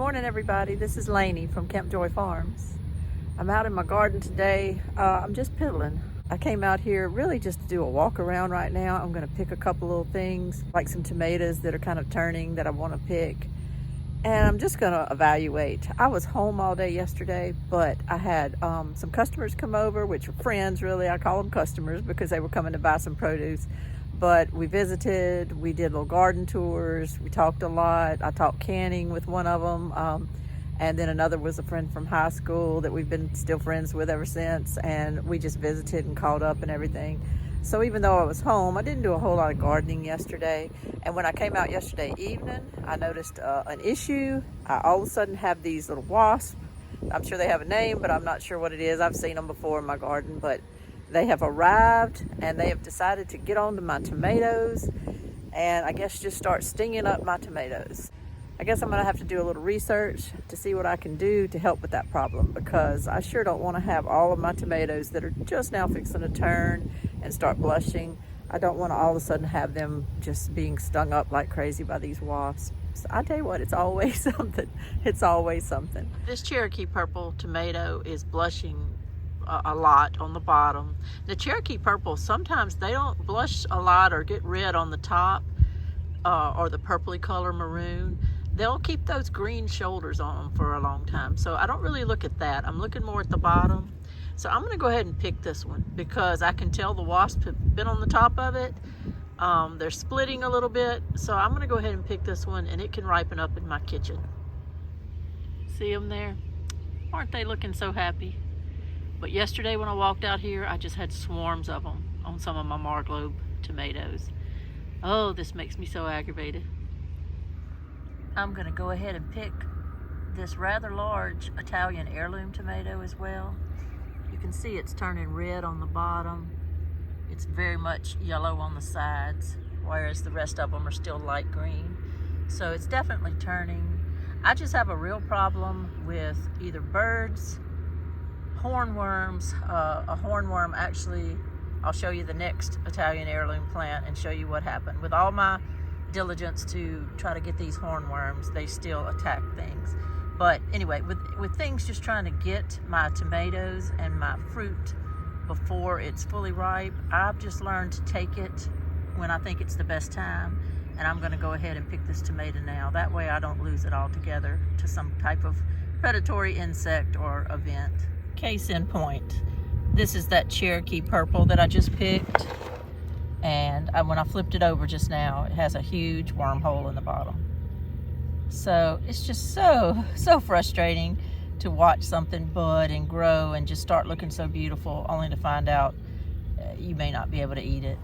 morning, everybody. This is Lainey from Camp Joy Farms. I'm out in my garden today. I'm just piddling. I came out here really just to do a walk around right now. I'm going to pick a couple little things, like some tomatoes that are kind of turning that I want to pick. And I'm just going to evaluate. I was home all day yesterday, but I had some customers come over, which were friends, really. I call them customers because they were coming to buy some produce. But we visited, we did little garden tours, we talked a lot. I talked canning with one of them. And then another was a friend from high school that we've been still friends with ever since. And we just visited and caught up and everything. So even though I was home, I didn't do a whole lot of gardening yesterday. And when I came out yesterday evening, I noticed an issue. I all of a sudden have these little wasps. I'm sure they have a name, but I'm not sure what it is. I've seen them before in my garden, but they have arrived and they have decided to get onto my tomatoes and I guess just start stinging up my tomatoes. I guess I'm gonna have to do a little research to see what I can do to help with that problem, because I sure don't want to have all of my tomatoes that are just now fixing to turn and start blushing. I don't want to all of a sudden have them just being stung up like crazy by these wasps. So I tell you what, it's always something. It's always something. This Cherokee purple tomato is blushing a lot on the bottom. The Cherokee purple, sometimes they don't blush a lot or get red on the top or the purpley color maroon. They'll keep those green shoulders on them for a long time. So I don't really look at that. I'm looking more at the bottom. So I'm going to go ahead and pick this one because I can tell the wasps have been on the top of it. They're splitting a little bit. So I'm going to go ahead and pick this one and it can ripen up in my kitchen. See them there? Aren't they looking so happy? But yesterday when I walked out here, I just had swarms of them on some of my Marglobe tomatoes. Oh, this makes me so aggravated. I'm gonna go ahead and pick this rather large Italian heirloom tomato as well. You can see it's turning red on the bottom. It's very much yellow on the sides, whereas the rest of them are still light green. So it's definitely turning. I just have a real problem with either birds, hornworms. A hornworm, actually, I'll show you the next Italian heirloom plant and show you what happened. With all my diligence to try to get these hornworms, they still attack things. But anyway, with things just trying to get my tomatoes and my fruit before it's fully ripe, I've just learned to take it when I think it's the best time. And I'm gonna go ahead and pick this tomato now. That way I don't lose it altogether to some type of predatory insect or event. Case in point, this is that Cherokee purple that I just picked, and when I flipped it over just now, it has a huge wormhole in the bottom. So it's just so frustrating to watch something bud and grow and just start looking so beautiful, only to find out you may not be able to eat it.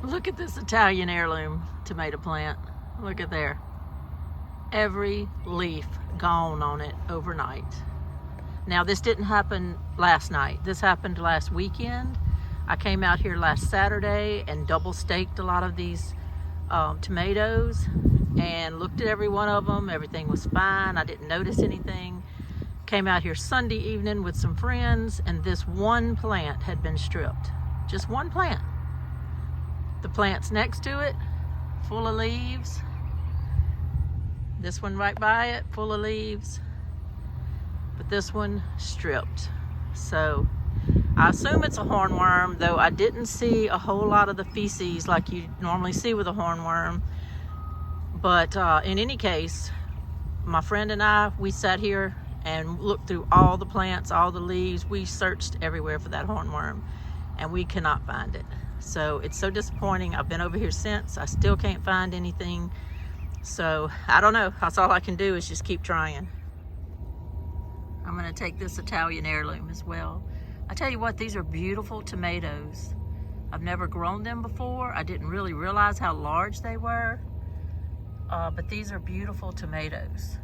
Look at this Italian heirloom tomato plant. Look at there. Every leaf gone on it overnight. Now, this didn't happen last night. This happened last weekend. I came out here last Saturday and double staked a lot of these tomatoes and looked at every one of them. Everything was fine. I didn't notice anything. Came out here Sunday evening with some friends, and this one plant had been stripped. Just one plant. The plants next to it, full of leaves. This one right by it, full of leaves. But this one stripped. So I assume it's a hornworm, though I didn't see a whole lot of the feces like you normally see with a hornworm. But in any case, my friend and I, we sat here and looked through all the plants, all the leaves. We searched everywhere for that hornworm and we cannot find it. So it's so disappointing. I've been over here since. I still can't find anything. So I don't know. That's all I can do is just keep trying. I'm gonna take this Italian heirloom as well. I tell you what, these are beautiful tomatoes. I've never grown them before. I didn't really realize how large they were, but these are beautiful tomatoes.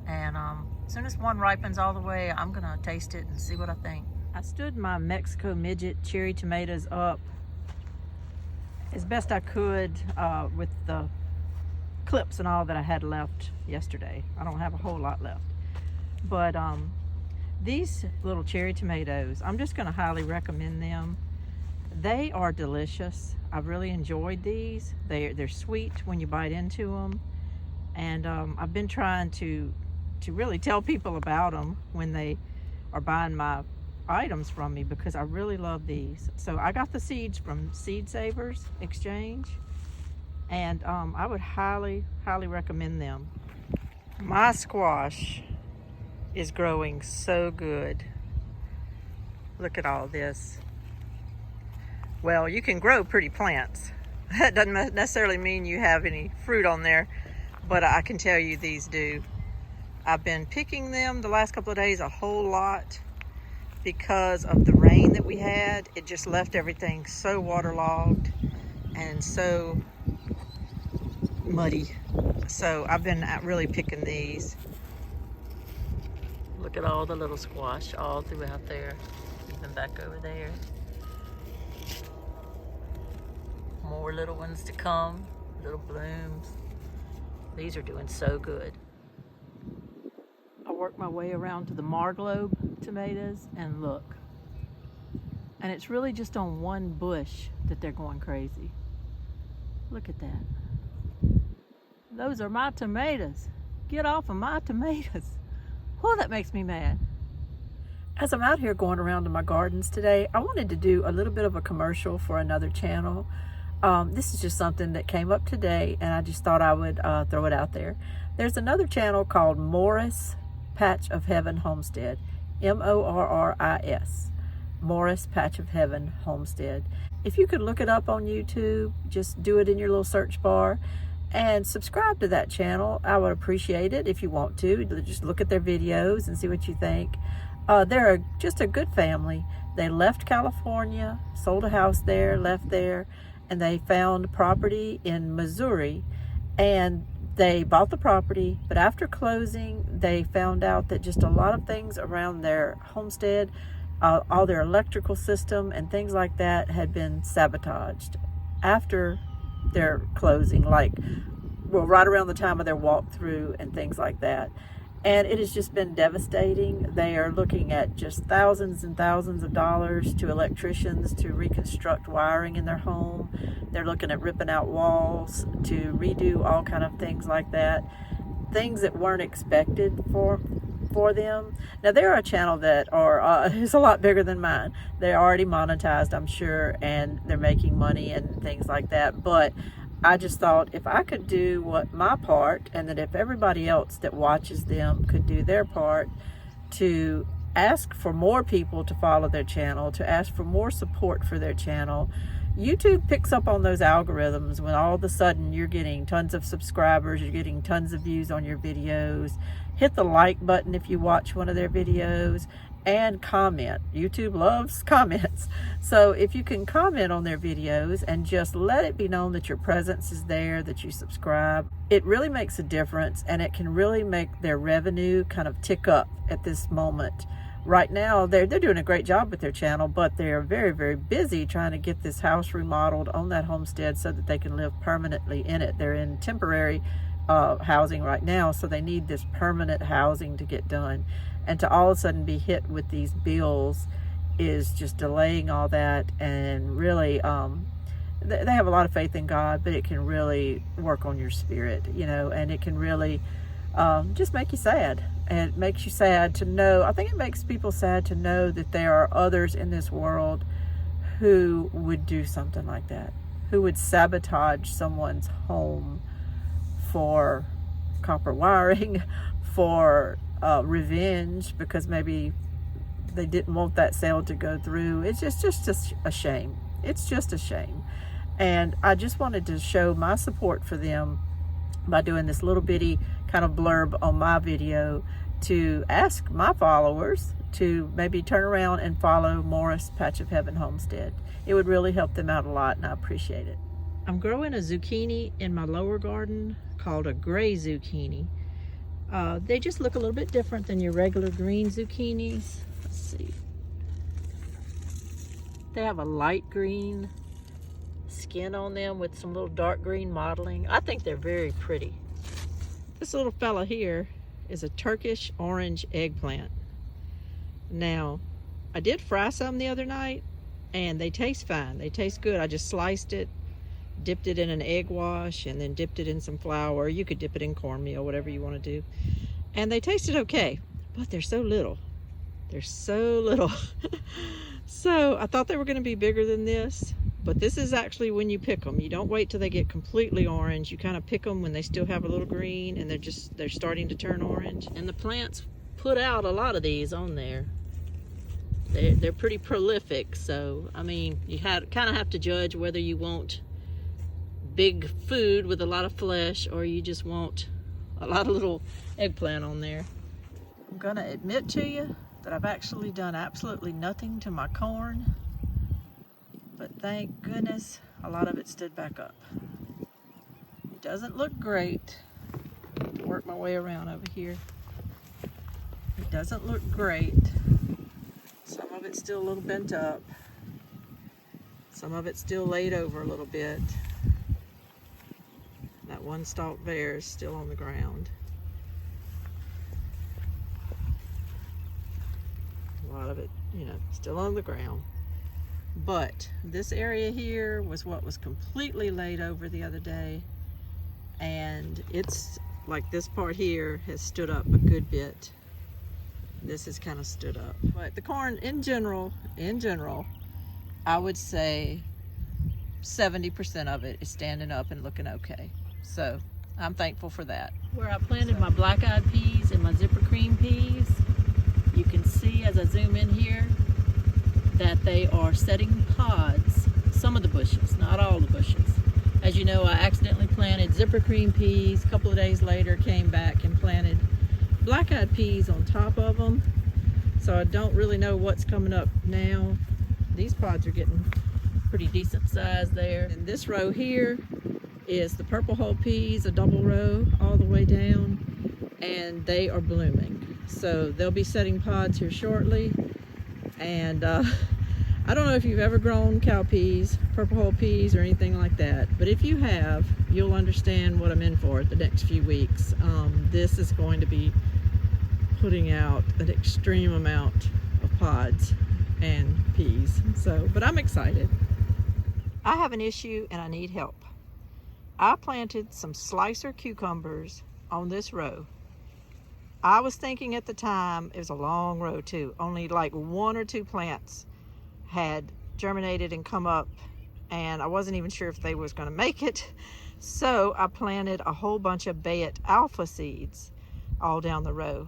And as soon as one ripens all the way, I'm gonna taste it and see what I think. I stood my Mexico midget cherry tomatoes up as best I could with the clips and all that I had left yesterday. I don't have a whole lot left. But these little cherry tomatoes, I'm just going to highly recommend them. They are delicious. I've really enjoyed these. They're sweet when you bite into them. And I've been trying to to really tell people about them when they are buying my items from me, because I really love these. So I got the seeds from Seed Savers Exchange, and I would highly recommend them. My squash is growing so good. Look at all this. Well, you can grow pretty plants. That doesn't necessarily mean you have any fruit on there, but I can tell you these do. I've been picking them the last couple of days a whole lot because of the rain that we had. It just left everything so waterlogged and so muddy. So I've been really picking these. Look at all the little squash all throughout there, even back over there. More little ones to come, little blooms. These are doing so good. I worked my way around to the Marglobe tomatoes, and look. And it's really just on one bush that they're going crazy. Look at that. Those are my tomatoes. Get off of my tomatoes. Oh, that makes me mad. As I'm out here going around to my gardens today, I wanted to do a little bit of a commercial for another channel. This is just something that came up today, and I just thought I would throw it out there. There's another channel called Morris Patch of Heaven Homestead, Morris, Morris Patch of Heaven Homestead. If you could look it up on YouTube, just do it in your little search bar and subscribe to that channel. I would appreciate it if you want to. Just look at their videos and see what you think. They're just a good family. They left California, sold a house there, left there, and they found property in Missouri, and they bought the property, but after closing, they found out that just a lot of things around their homestead, all their electrical system and things like that had been sabotaged after their closing, like, well, right around the time of their walkthrough and things like that. And it has just been devastating. They are looking at just thousands and thousands of dollars to electricians to reconstruct wiring in their home. They're looking at ripping out walls to redo all kind of things like that. Things that weren't expected for them. Now, they're a channel that is a lot bigger than mine. They're already monetized, I'm sure, and they're making money and things like that. But I just thought if I could do my part, and that if everybody else that watches them could do their part to ask for more people to follow their channel, to ask for more support for their channel. YouTube picks up on those algorithms when all of a sudden you're getting tons of subscribers, you're getting tons of views on your videos. Hit the like button if you watch one of their videos, and comment. YouTube loves comments. So if you can comment on their videos and just let it be known that your presence is there, that you subscribe, it really makes a difference, and it can really make their revenue kind of tick up at this moment. Right now, they're doing a great job with their channel, but they're very, very busy trying to get this house remodeled on that homestead so that they can live permanently in it. They're in temporary housing right now, so they need this permanent housing to get done. And to all of a sudden be hit with these bills is just delaying all that. And really, they have a lot of faith in God, but it can really work on your spirit, and it can really just make you sad. And it makes you sad to know, I think it makes people sad to know that there are others in this world who would do something like that, who would sabotage someone's home for copper wiring, for revenge, because maybe they didn't want that sale to go through. It's just a shame. It's just a shame. And I just wanted to show my support for them by doing this little bitty kind of blurb on my video to ask my followers to maybe turn around and follow Morris Patch of Heaven Homestead. It would really help them out a lot, and I appreciate it. I'm growing a zucchini in my lower garden called a gray zucchini. They just look a little bit different than your regular green zucchinis. Let's see. They have a light green skin on them with some little dark green mottling. I think they're very pretty. This little fella here is a Turkish orange eggplant. Now, I did fry some the other night, and they taste fine. They taste good. I just sliced it, dipped it in an egg wash, and then dipped it in some flour. You could dip it in cornmeal, whatever you want to do. and they tasted okay, but they're so little. They're so little. So I thought they were going to be bigger than this, but this is actually when you pick them. You don't wait till they get completely orange. You kind of pick them when they still have a little green and they're starting to turn orange. And the plants put out a lot of these on there. They're pretty prolific, so I mean, you kind of have to judge whether you want big food with a lot of flesh or you just want a lot of little eggplant on there. I'm gonna admit to you that I've actually done absolutely nothing to my corn, but thank goodness a lot of it stood back up. It doesn't look great. Work my way around over here. It doesn't look great. Some of it's still a little bent up. Some of it's still laid over a little bit. That one stalk there is still on the ground. A lot of it, you know, still on the ground. But this area here was what was completely laid over the other day. And it's like this part here has stood up a good bit. This has kind of stood up. But the corn in general, I would say 70% of it is standing up and looking okay. So I'm thankful for that. Where I planted my black-eyed peas and my zipper cream peas, you can see as I zoom in here that they are setting pods. Some of the bushes, not all the bushes. As you know, I accidentally planted zipper cream peas. A couple of days later, came back and planted black-eyed peas on top of them. So I don't really know what's coming up now. These pods are getting pretty decent size there. And this row here is the purple hull peas, a double row all the way down, and they are blooming. So they'll be setting pods here shortly. And I don't know if you've ever grown cow peas, purple hull peas, or anything like that, but if you have, you'll understand what I'm in for the next few weeks. This is going to be putting out an extreme amount of pods and peas. So, but I'm excited. I have an issue and I need help. I planted some slicer cucumbers on this row. I was thinking at the time, it was a long row too, only like 1 or 2 plants had germinated and come up, and I wasn't even sure if they was going to make it. So I planted a whole bunch of Bayet alpha seeds all down the row.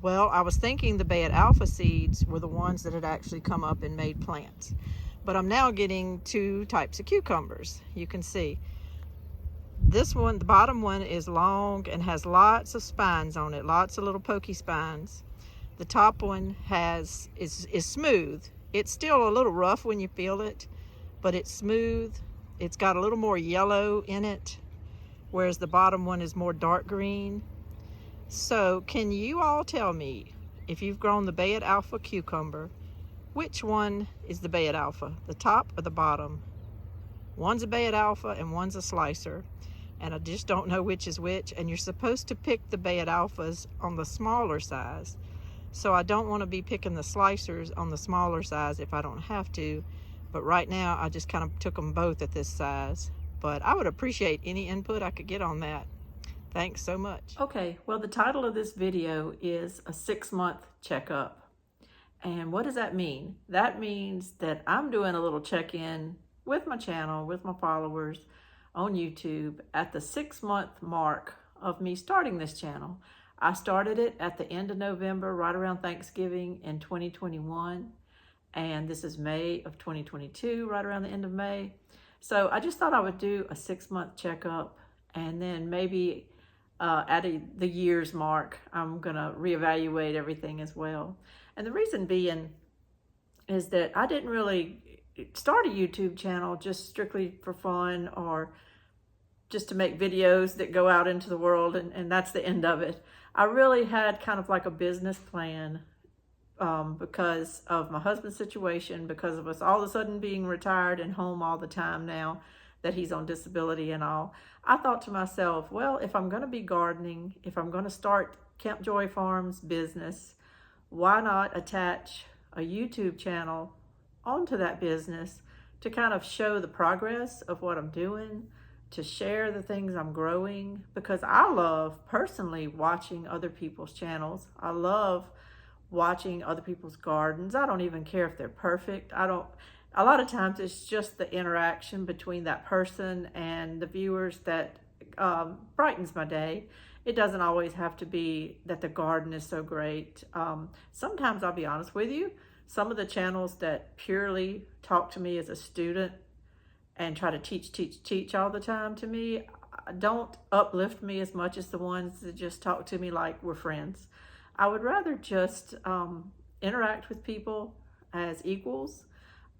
Well, I was thinking the Bayet alpha seeds were the ones that had actually come up and made plants. But I'm now getting 2 types of cucumbers. You can see this one, the bottom one, is long and has lots of spines on it, lots of little pokey spines. The top one is smooth. It's still a little rough when you feel it, but it's smooth. It's got a little more yellow in it, whereas the bottom one is more dark green. So can you all tell me, if you've grown the Bayet alpha cucumber, which one is the Bayet alpha, the top or the bottom? One's a Bayet alpha and one's a slicer, and I just don't know which is which. And you're supposed to pick the Bayet alphas on the smaller size. So I don't want to be picking the slicers on the smaller size if I don't have to. But right now I just kind of took them both at this size. But I would appreciate any input I could get on that. Thanks so much. Okay, well, the title of this video is a 6-month checkup. And what does that mean? That means that I'm doing a little check-in with my channel, with my followers on YouTube at the 6-month mark of me starting this channel. I started it at the end of November, right around Thanksgiving in 2021. And this is May of 2022, right around the end of May. So I just thought I would do a 6-month checkup, and then maybe at the year's mark, I'm gonna reevaluate everything as well. And the reason being is that I didn't really start a YouTube channel just strictly for fun or just to make videos that go out into the world and that's the end of it. I really had kind of like a business plan because of my husband's situation, because of us all of a sudden being retired and home all the time now that he's on disability and all. I thought to myself, well, if I'm going to be gardening, if I'm going to start Camp Joy Farms business, why not attach a YouTube channel onto that business to kind of show the progress of what I'm doing, to share the things I'm growing, because I love personally watching other people's channels. I love watching other people's gardens. I don't even care if they're perfect. A lot of times it's just the interaction between that person and the viewers that brightens my day. It doesn't always have to be that the garden is so great. Sometimes, I'll be honest with you, some of the channels that purely talk to me as a student and try to teach all the time to me don't uplift me as much as the ones that just talk to me like we're friends. I would rather just interact with people as equals.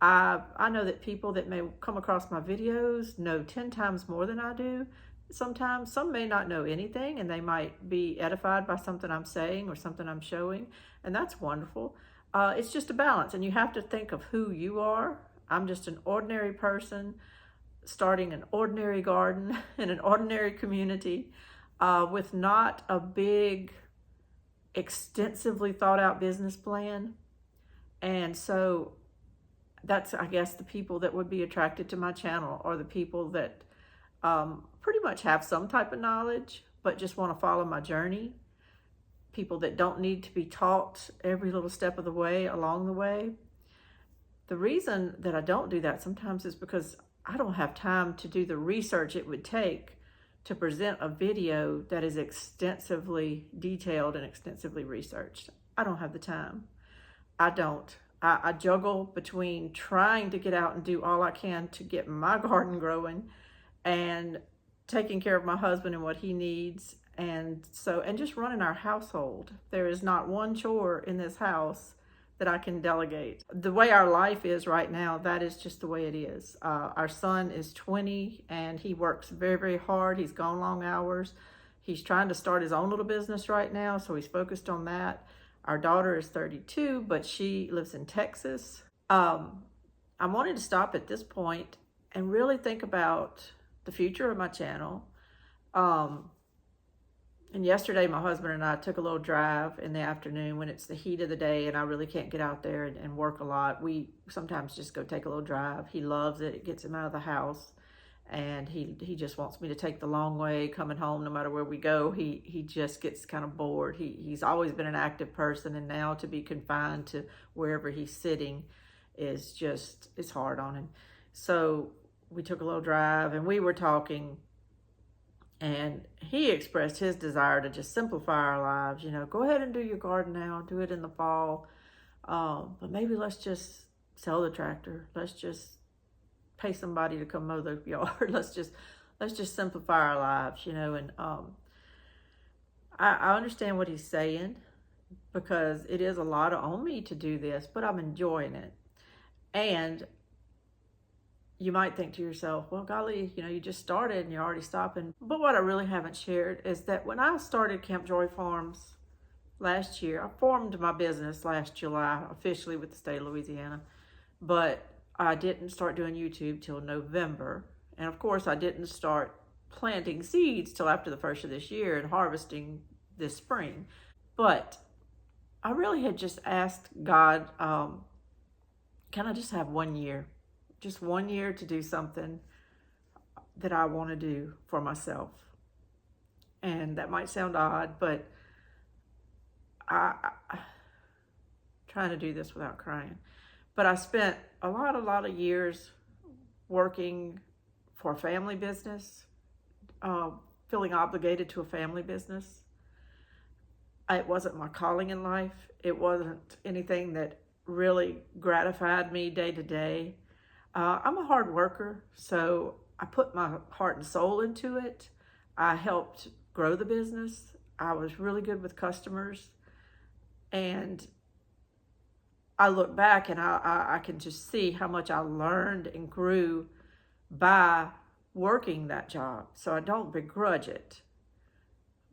I know that people that may come across my videos know 10 times more than I do. Sometimes some may not know anything, and they might be edified by something I'm saying or something I'm showing, and that's wonderful. It's just a balance, and you have to think of who you are. I'm just an ordinary person starting an ordinary garden in an ordinary community with not a big, extensively thought out business plan. And so that's, I guess, the people that would be attracted to my channel, or the people that pretty much have some type of knowledge but just want to follow my journey. People that don't need to be taught every little step of the way along the way. The reason that I don't do that sometimes is because I don't have time to do the research it would take to present a video that is extensively detailed and extensively researched. I don't have the time. I don't. I juggle between trying to get out and do all I can to get my garden growing and taking care of my husband and what he needs, and just running our household. There is not one chore in this house that I can delegate. The way our life is right now, that is just the way it is. Our son is 20 and he works very, very hard. He's gone long hours. He's trying to start his own little business right now, so he's focused on that. Our daughter is 32, but she lives in Texas. I wanted to stop at this point and really think about the future of my channel. And yesterday, my husband and I took a little drive in the afternoon when it's the heat of the day and I really can't get out there and work a lot. We sometimes just go take a little drive. He loves it. It gets him out of the house. And he just wants me to take the long way coming home no matter where we go. He just gets kind of bored. He's always been an active person, and now to be confined to wherever he's sitting is it's hard on him. So we took a little drive and we were talking, and he expressed his desire to just simplify our lives. You know, go ahead and do your garden now, do it in the fall. But maybe let's just sell the tractor. Let's just pay somebody to come mow the yard. Let's just simplify our lives, you know. And I understand what he's saying, because it is a lot on me to do this, but I'm enjoying it. And you might think to yourself, well, golly, you know, you just started and you're already stopping. But what I really haven't shared is that when I started Camp Joy Farms last year, I formed my business last July officially with the state of Louisiana, but I didn't start doing YouTube till November. And of course, I didn't start planting seeds till after the first of this year and harvesting this spring. But I really had just asked God, can I just have 1 year? Just 1 year to do something that I want to do for myself. And that might sound odd, but I trying to do this without crying. But I spent a lot of years working for a family business, feeling obligated to a family business. It wasn't my calling in life. It wasn't anything that really gratified me day to day. I'm a hard worker, so I put my heart and soul into it. I helped grow the business. I was really good with customers. And I look back and I can just see how much I learned and grew by working that job. So I don't begrudge it.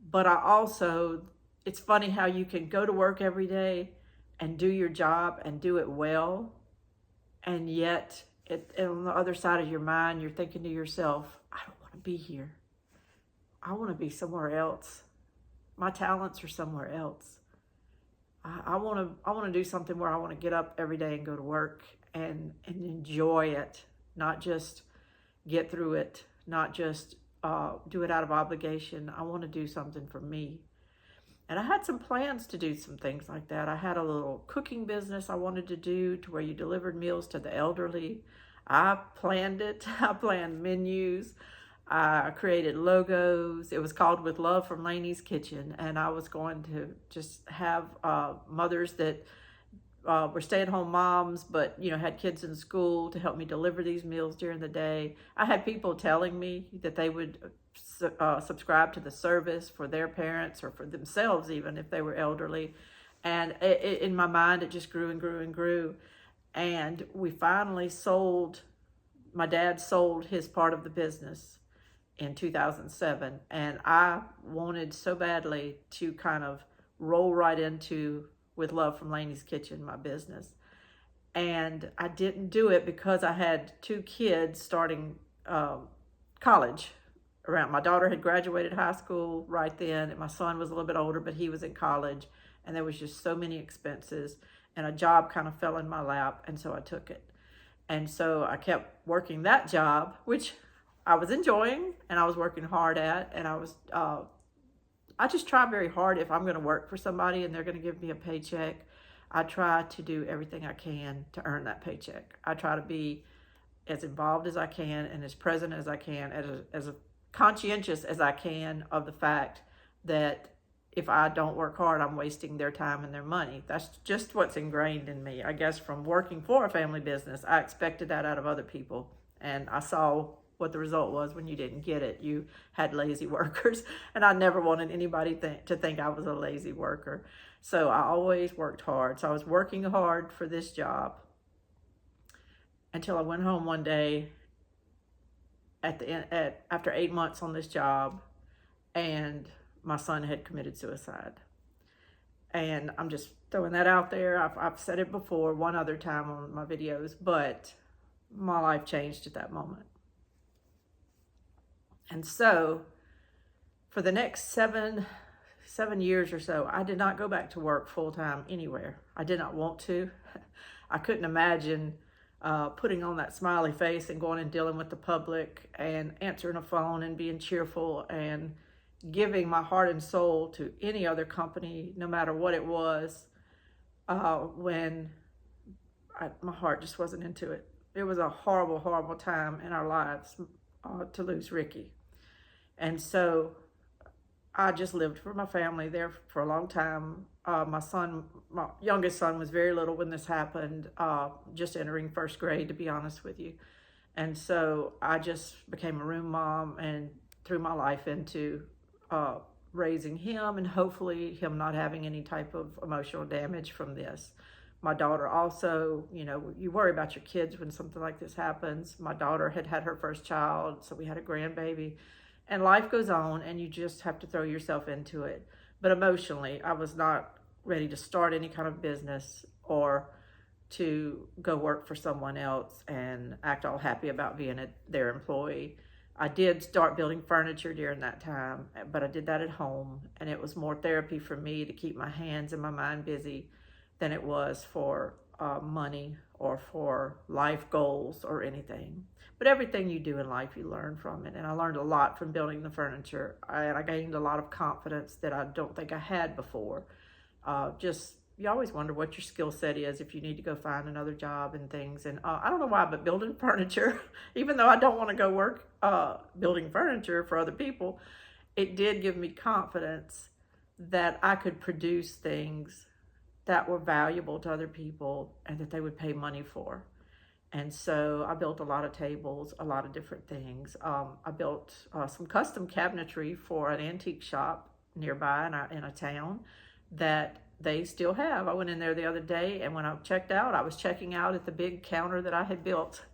But I also, it's funny how you can go to work every day and do your job and do it well, and yet on the other side of your mind, you're thinking to yourself, I don't want to be here. I want to be somewhere else. My talents are somewhere else. I want to do something where I want to get up every day and go to work and enjoy it, not just get through it not just do it out of obligation. I want to do something for me. And I had some plans to do some things like that. I had a little cooking business I wanted to do to where you delivered meals to the elderly. I planned it. I planned menus. I created logos. It was called With Love from Laney's Kitchen. And I was going to just have mothers that were stay-at-home moms, but had kids in school to help me deliver these meals during the day. I had people telling me that they would subscribe to the service for their parents or for themselves, even if they were elderly. And in my mind, it just grew and grew and grew. And we finally my dad sold his part of the business in 2007. And I wanted so badly to kind of roll right into With Love from Laney's Kitchen, my business. And I didn't do it because I had 2 kids starting college around. My daughter had graduated high school right then, and my son was a little bit older, but he was in college, and there was just so many expenses, and a job kind of fell in my lap, and so I took it. And so I kept working that job, which I was enjoying, and I was working hard at, and I just try very hard. If I'm going to work for somebody and they're going to give me a paycheck, I try to do everything I can to earn that paycheck. I try to be as involved as I can and as present as I can, as conscientious as I can of the fact that if I don't work hard, I'm wasting their time and their money. That's just what's ingrained in me. I guess from working for a family business, I expected that out of other people. And I saw what the result was when you didn't get it. You had lazy workers, and I never wanted anybody to think I was a lazy worker. So I always worked hard. So I was working hard for this job until I went home one day after 8 months on this job, and my son had committed suicide. And I'm just throwing that out there. I've said it before one other time on my videos, but my life changed at that moment. And so for the next seven years or so, I did not go back to work full-time anywhere. I did not want to. I couldn't imagine putting on that smiley face and going and dealing with the public and answering a phone and being cheerful and giving my heart and soul to any other company, no matter what it was, when my heart just wasn't into it. It was a horrible, horrible time in our lives to lose Ricky. And so I just lived for my family there for a long time. My youngest son was very little when this happened, just entering first grade, to be honest with you. And so I just became a room mom and threw my life into raising him, and hopefully him not having any type of emotional damage from this. My daughter also, you worry about your kids when something like this happens. My daughter had her first child, so we had a grandbaby. And life goes on, and you just have to throw yourself into it. But emotionally, I was not ready to start any kind of business or to go work for someone else and act all happy about being their employee. I did start building furniture during that time, but I did that at home, and it was more therapy for me to keep my hands and my mind busy than it was for money or for life goals or anything. But everything you do in life, you learn from it. And I learned a lot from building the furniture. And I gained a lot of confidence that I don't think I had before. You always wonder what your skill set is if you need to go find another job and things. And I don't know why, but building furniture, even though I don't want to go work building furniture for other people, it did give me confidence that I could produce things that were valuable to other people and that they would pay money for. And so I built a lot of tables, a lot of different things. I built some custom cabinetry for an antique shop nearby in a town that they still have. I went in there the other day, and when I checked out, I was checking out at the big counter that I had built.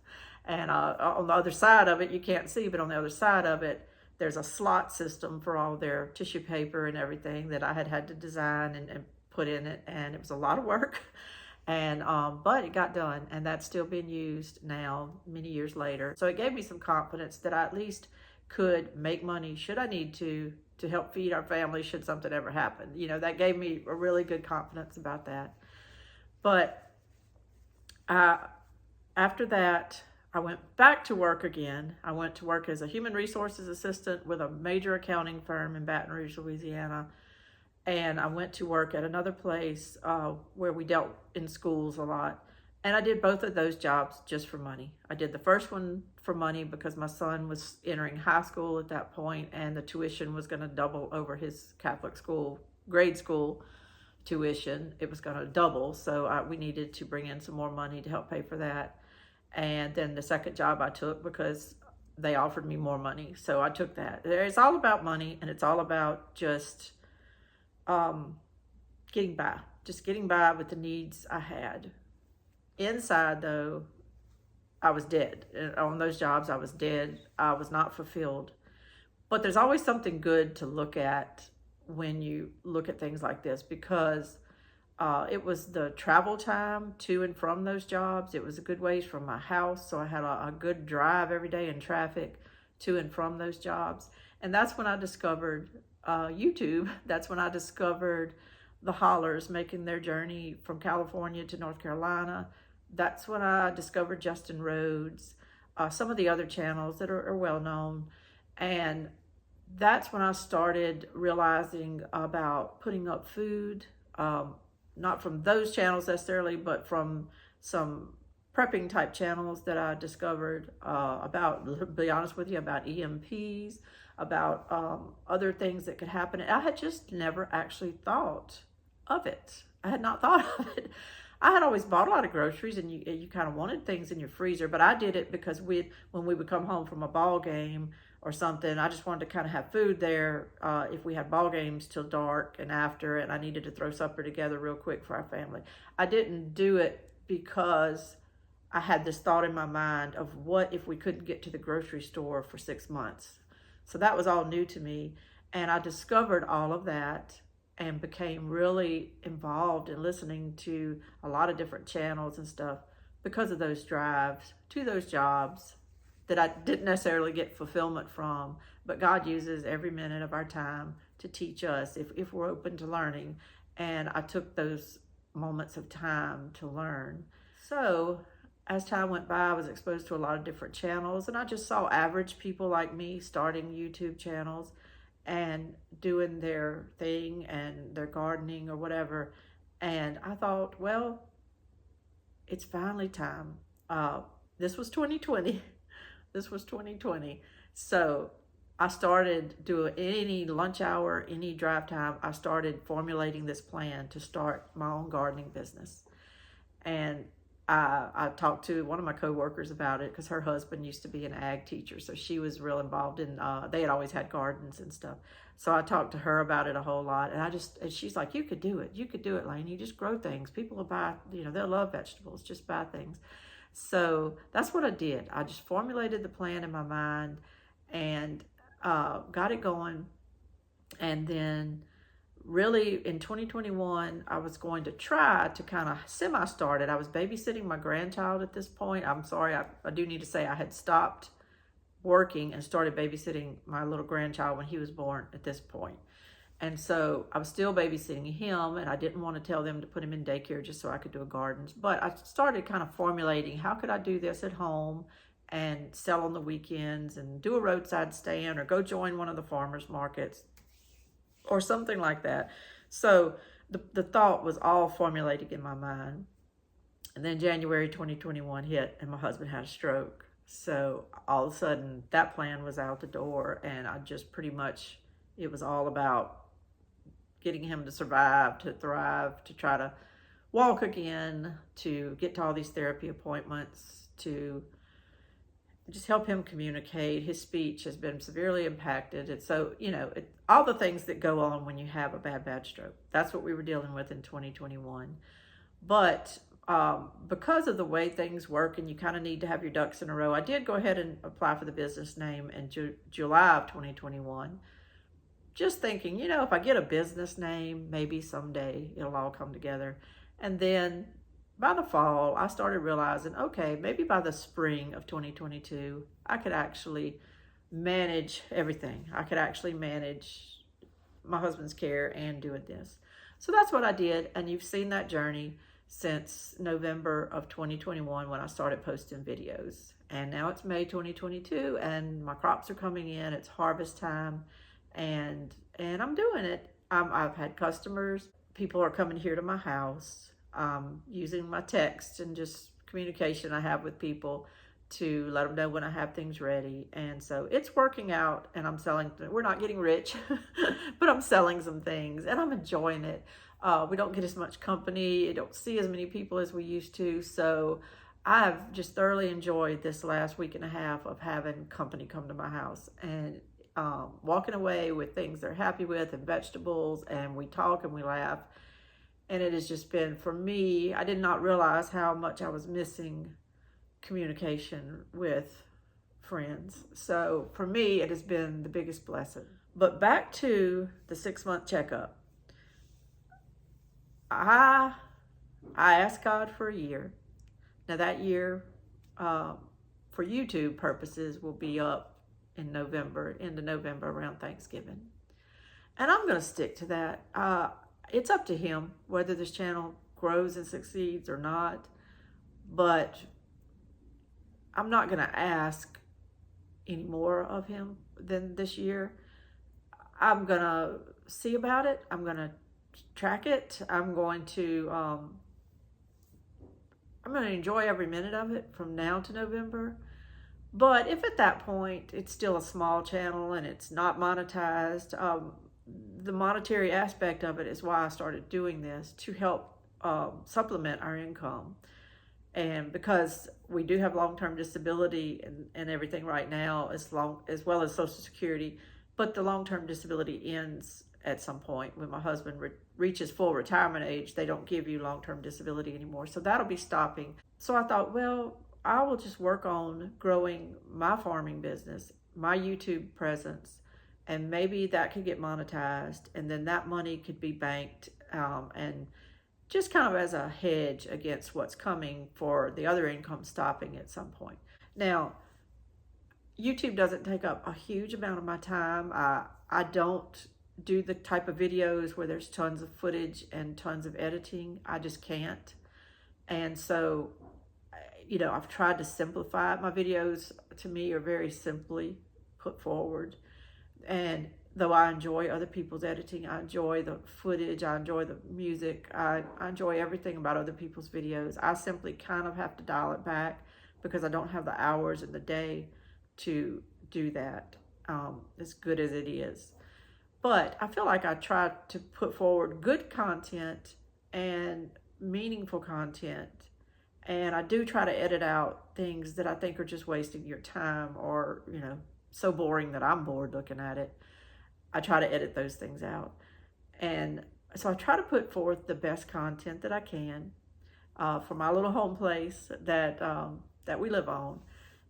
And on the other side of it, you can't see, but on the other side of it, there's a slot system for all their tissue paper and everything that I had to design and put in it. And it was a lot of work. And but it got done, and that's still being used now many years later. So it gave me some confidence that I at least could make money should I need to help feed our family should something ever happen. That gave me a really good confidence about that. But after that, I went back to work again. I went to work as a human resources assistant with a major accounting firm in Baton Rouge, Louisiana. And I went to work at another place where we dealt in schools a lot. And I did both of those jobs just for money. I did the first one for money because my son was entering high school at that point, and the tuition was going to double over his Catholic school, grade school tuition. It was going to double, so we needed to bring in some more money to help pay for that. And then the second job I took because they offered me more money, so I took that. It's all about money, and it's all about just getting by with the needs I had. Inside, though, I was dead. On those jobs, I was dead. I was not fulfilled. But there's always something good to look at when you look at things like this, because it was the travel time to and from those jobs. It was a good ways from my house, so I had a good drive every day in traffic to and from those jobs. And that's when I discovered YouTube. That's when I discovered the Hollers making their journey from California to North Carolina. That's when I discovered Justin Rhodes, some of the other channels that are well known. And that's when I started realizing about putting up food, not from those channels necessarily, but from some prepping type channels that I discovered about, to be honest with you, about EMPs, about other things that could happen. I had just never actually thought of it. I had not thought of it. I had always bought a lot of groceries, and you kind of wanted things in your freezer, but I did it because when we would come home from a ball game or something, I just wanted to kind of have food there if we had ball games till dark and after, and I needed to throw supper together real quick for our family. I didn't do it because I had this thought in my mind of what if we couldn't get to the grocery store for 6 months. So that was all new to me, and I discovered all of that and became really involved in listening to a lot of different channels and stuff because of those drives to those jobs that I didn't necessarily get fulfillment from. But God uses every minute of our time to teach us if we're open to learning. And I took those moments of time to learn. So as time went by, I was exposed to a lot of different channels, and I just saw average people like me starting YouTube channels and doing their thing and their gardening or whatever. And I thought, well, it's finally time. This was 2020. This was 2020. So I started doing any lunch hour, any drive time. I started formulating this plan to start my own gardening business. And I talked to one of my coworkers about it because her husband used to be an ag teacher, so she was real involved in. They had always had gardens and stuff, so I talked to her about it a whole lot. And she's like, "You could do it. You could do it, Lane. You just grow things. People will buy. They'll love vegetables. Just buy things." So that's what I did. I just formulated the plan in my mind and got it going, and then really in 2021, I was going to try to kind of semi-start it. I was babysitting my grandchild at this point. I'm sorry, I do need to say I had stopped working and started babysitting my little grandchild when he was born at this point. And so I was still babysitting him, and I didn't want to tell them to put him in daycare just so I could do gardens. But I started kind of formulating, how could I do this at home and sell on the weekends and do a roadside stand or go join one of the farmers markets or something like that. So the thought was all formulated in my mind. And then January 2021 hit, and my husband had a stroke. So all of a sudden that plan was out the door, and I just pretty much, it was all about getting him to survive, to thrive, to try to walk again, to get to all these therapy appointments, to just help him communicate. His speech has been severely impacted. And so, all the things that go on when you have a bad stroke. That's what we were dealing with in 2021. But because of the way things work, and you kind of need to have your ducks in a row, I did go ahead and apply for the business name in July of 2021. Just thinking, if I get a business name, maybe someday it'll all come together. And then by the fall, I started realizing, okay, maybe by the spring of 2022, I could actually manage everything. I could actually manage my husband's care and doing this. So that's what I did, and you've seen that journey. since November of 2021 when I started posting videos. And now it's May 2022 and my crops are coming in. It's harvest time and I'm doing it. I've had customers. People are coming here to my house, using my text and just communication I have with people to let them know when I have things ready. And so it's working out and I'm selling. We're not getting rich, but I'm selling some things and I'm enjoying it. We don't get as much company. I don't see as many people as we used to. So I've just thoroughly enjoyed this last week and a half of having company come to my house and walking away with things they're happy with and vegetables, and we talk and we laugh. And it has just been, for me, I did not realize how much I was missing communication with friends. So for me, it has been the biggest blessing. But back to the 6-month checkup. I asked God for a year. Now that year, for YouTube purposes, will be up in November, into November around Thanksgiving. And I'm going to stick to that. It's up to him whether this channel grows and succeeds or not. But I'm not going to ask any more of him than this year. I'm going to see about it. I'm going to track it. I'm going to enjoy every minute of it from now to November. But if at that point it's still a small channel and it's not monetized, the monetary aspect of it is why I started doing this, to help supplement our income. And because we do have long-term disability and everything right now, as well as Social Security, but the long-term disability ends at some point when my husband reaches full retirement age. They don't give you long-term disability anymore, so that'll be stopping. So I thought, well, I will just work on growing my farming business, my YouTube presence, and maybe that could get monetized, and then that money could be banked and just kind of as a hedge against what's coming for the other income stopping at some point. Now, YouTube doesn't take up a huge amount of my time. I don't do the type of videos where there's tons of footage and tons of editing. I just can't. And so, I've tried to simplify it. My videos, to me, are very simply put forward. And though I enjoy other people's editing, I enjoy the footage, I enjoy the music, I enjoy everything about other people's videos. I simply kind of have to dial it back because I don't have the hours in the day to do that as good as it is. But I feel like I try to put forward good content and meaningful content. And I do try to edit out things that I think are just wasting your time or, so boring that I'm bored looking at it. I try to edit those things out. And so I try to put forth the best content that I can for my little home place that we live on.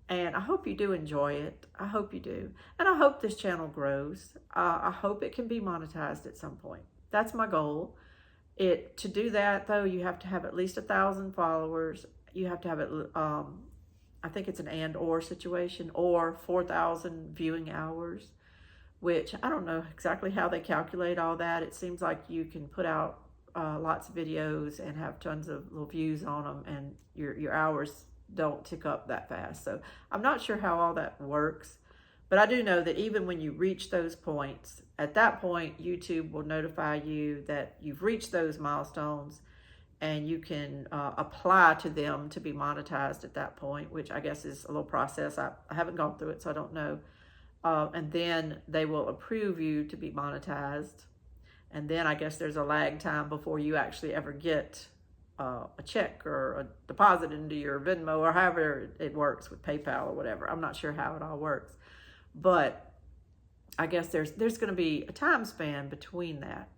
And I hope you do enjoy it. I hope you do. And I hope this channel grows. I hope it can be monetized at some point. That's my goal. To do that, though, you have to have at least 1,000 followers. You have to have it, I think it's an and/or situation, or 4,000 viewing hours, which I don't know exactly how they calculate all that. It seems like you can put out lots of videos and have tons of little views on them, and your hours don't tick up that fast. So I'm not sure how all that works, but I do know that even when you reach those points, at that point, YouTube will notify you that you've reached those milestones, and you can apply to them to be monetized at that point, which I guess is a little process. I haven't gone through it, so I don't know. And then they will approve you to be monetized. And then I guess there's a lag time before you actually ever get a check or a deposit into your Venmo or however it works with PayPal or whatever. I'm not sure how it all works. But I guess there's going to be a time span between that.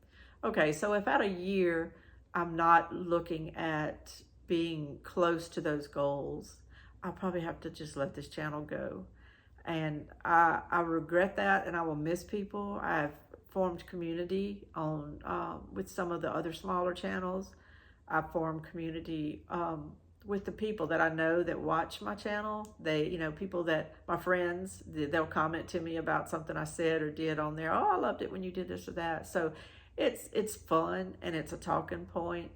Okay, so if at a year I'm not looking at being close to those goals, I'll probably have to just let this channel go. And I regret that, and I will miss people. I've formed community on with some of the other smaller channels. I've formed community with the people that I know that watch my channel. They, people that, my friends, they'll comment to me about something I said or did on there. Oh, I loved it when you did this or that. So it's fun, and it's a talking point.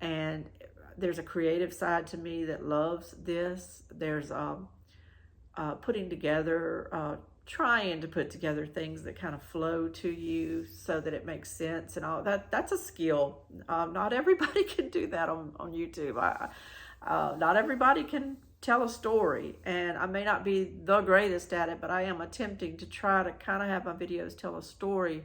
And there's a creative side to me that loves this. There's putting together, trying to put together things that kind of flow to you so that it makes sense and all that. That's a skill. Not everybody can do that on YouTube. Not everybody can tell a story, and I may not be the greatest at it, but I am attempting to try to kind of have my videos tell a story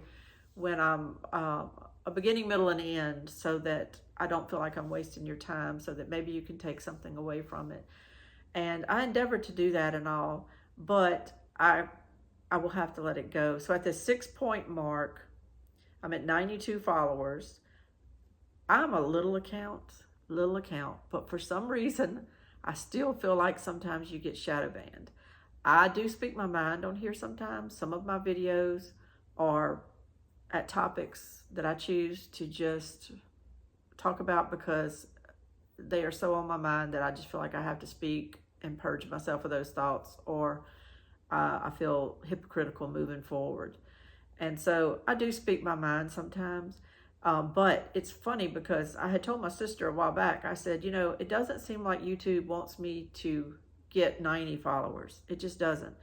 when I'm a beginning, middle, and end, so that I don't feel like I'm wasting your time, so that maybe you can take something away from it. And I endeavored to do that and all, but I will have to let it go. So at the 6-point mark, I'm at 92 followers. I'm a little account, but for some reason, I still feel like sometimes you get shadow banned. I do speak my mind on here sometimes. Some of my videos are at topics that I choose to just talk about because they are so on my mind that I just feel like I have to speak and purge myself of those thoughts, or I feel hypocritical moving forward. And so I do speak my mind sometimes. But it's funny because I had told my sister a while back, I said, you know, it doesn't seem like YouTube wants me to get 90 followers. It just doesn't.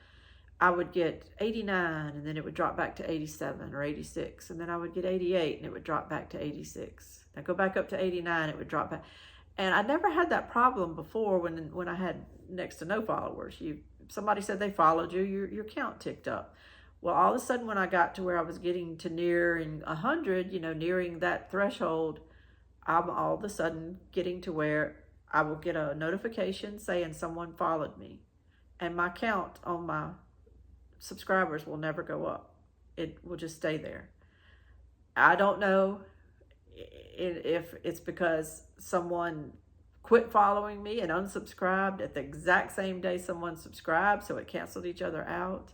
I would get 89 and then it would drop back to 87 or 86. And then I would get 88 and it would drop back to 86. I'd go back up to 89, it would drop back. And I never had that problem before when I had next to no followers. Somebody said they followed you, your count ticked up. Well, all of a sudden when I got to where I was getting to nearing 100, you know, nearing that threshold, I'm all of a sudden getting to where I will get a notification saying someone followed me. And my count on my subscribers will never go up. It will just stay there. I don't know if it's because someone quit following me and unsubscribed at the exact same day someone subscribed, so it canceled each other out.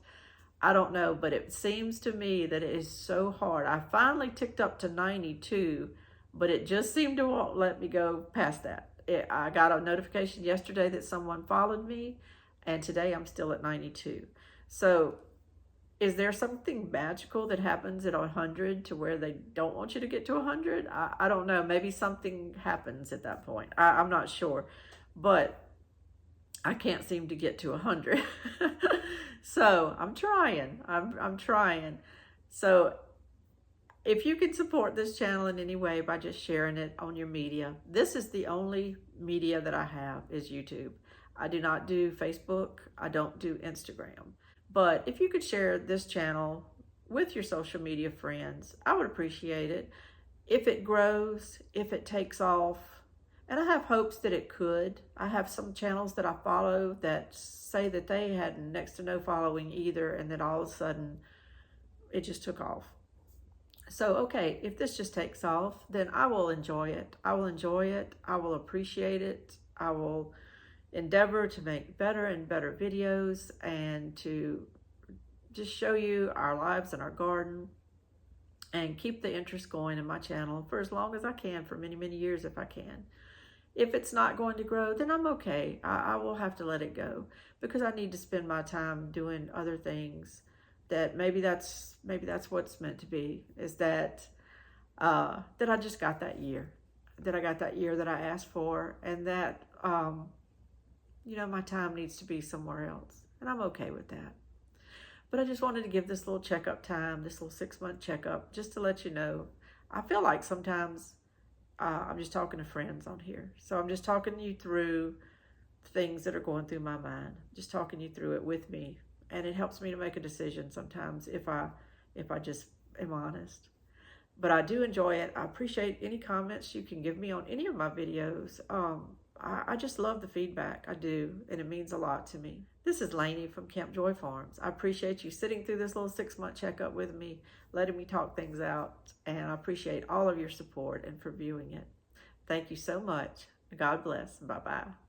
I don't know, but it seems to me that it is so hard. I finally ticked up to 92, but it just seemed to won't let me go past that. I got a notification yesterday that someone followed me, and today I'm still at 92. So is there something magical that happens at 100 to where they don't want you to get to 100? I don't know. Maybe something happens at that point. I'm not sure, but I can't seem to get to 100. So I'm trying. I'm trying. So if you can support this channel in any way by just sharing it on your media, this is the only media that I have is YouTube. I do not do Facebook. I don't do Instagram. But if you could share this channel with your social media friends, I would appreciate it. If it grows, if it takes off, and I have hopes that it could. I have some channels that I follow that say that they had next to no following either, and then all of a sudden it just took off. So, okay, if this just takes off, then I will enjoy it. I will enjoy it. I will appreciate it. I will endeavor to make better and better videos and to just show you our lives in our garden and keep the interest going in my channel for as long as I can, for many, many years if I can. If it's not going to grow, then I'm okay. I will have to let it go because I need to spend my time doing other things. That maybe that's what's meant to be, is that that I just got that year, that I got that year that I asked for, and that you know, my time needs to be somewhere else, and I'm okay with that. But I just wanted to give this little checkup time, this little 6-month checkup, just to let you know. I feel like sometimes I'm just talking to friends on here. So I'm just talking you through things that are going through my mind, just talking you through it with me. And it helps me to make a decision sometimes if I just am honest. But I do enjoy it. I appreciate any comments you can give me on any of my videos. I just love the feedback. I do, and it means a lot to me. This is Lainey from Camp Joy Farms. I appreciate you sitting through this little 6-month checkup with me, letting me talk things out, and I appreciate all of your support and for viewing it. Thank you so much. God bless. Bye-bye.